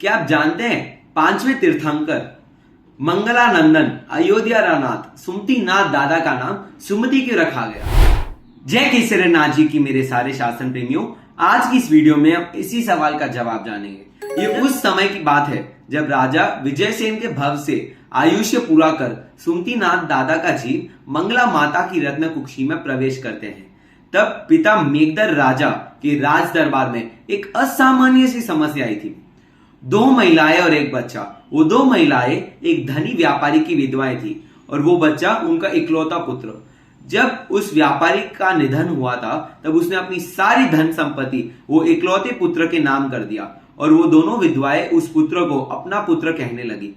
क्या आप जानते हैं पांचवें तीर्थंकर मंगलानंदन अयोध्या नाथ सुमति नाथ दादा का नाम सुमति क्यों रखा गया? जय केसरी नाथ जी की मेरे सारे शासन प्रेमियों, आज की इस वीडियो में हम इसी सवाल का जवाब जानेंगे। ये उस समय की बात है जब राजा विजयसेन के भव से आयुष्य पूरा कर सुमति नाथ दादा का जीव मंगला माता की रत्न कुक्षी में प्रवेश करते हैं। तब पिता मेघधर राजा के राज दरबार में एक असामान्य सी समस्या आई थी। दो महिलाएं और एक बच्चा। वो दो महिलाएं एक धनी व्यापारी की विधवाएं थी और वो बच्चा उनका इकलौता पुत्र। जब उस व्यापारी का निधन हुआ था तब उसने अपनी सारी धन संपत्ति वो इकलौते पुत्र के नाम कर दिया और वो दोनों विधवाएं उस पुत्र को अपना पुत्र कहने लगी।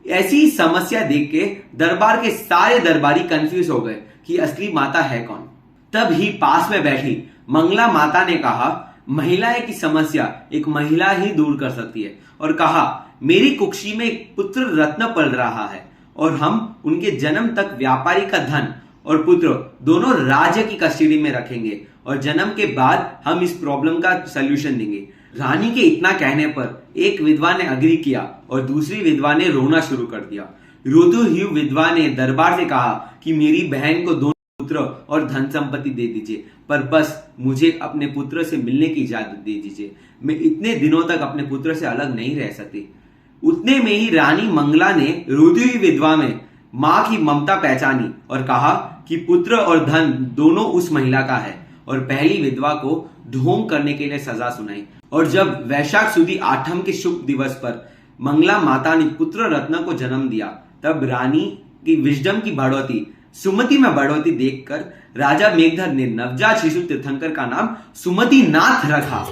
ऐसी समस्या देख के दरबार के सारे दरबारी कंफ्यूज हो गए कि असली माता है कौन। तब ही पास में बैठी मंगला माता ने कहा, महिलाएं की समस्या एक महिला ही दूर कर सकती है, और कहा मेरी कुक्षी में एक पुत्र रत्न पल रहा है और हम उनके जन्म तक व्यापारी का धन और पुत्र दोनों राज्य की कस्टडी में रखेंगे और जन्म के बाद हम इस प्रॉब्लम का सलूशन देंगे। रानी के इतना कहने पर एक विधवा ने अग्री किया और दूसरी विधवा ने रोना शुरू कर दिया। रोती हुई विधवा ने दरबार से कहा कि मेरी बहन को दोनों पुत्र और धन संपत्ति दे दीजिए, पर बस मुझे अपने पुत्र से मिलने की इजाजत दे दीजिए। मैं इतने दिनों तक अपने पुत्र से अलग नहीं रह सकती। उतने में ही रानी मंगला ने रोती हुई विधवा में मां की ममता पहचानी और कहा कि पुत्र और धन दोनों उस महिला का है, और पहली विधवा को ढोंग करने के लिए सजा सुनाई। और जब वैशाख सुदी आठम के शुभ दिवस पर मंगला माता ने पुत्र रत्न को जन्म दिया, तब रानी की विजडम की बढ़ोतरी सुमति में बढ़ोतरी देखकर राजा मेघधर ने नवजात शिशु तीर्थंकर का नाम सुमति नाथ रखा।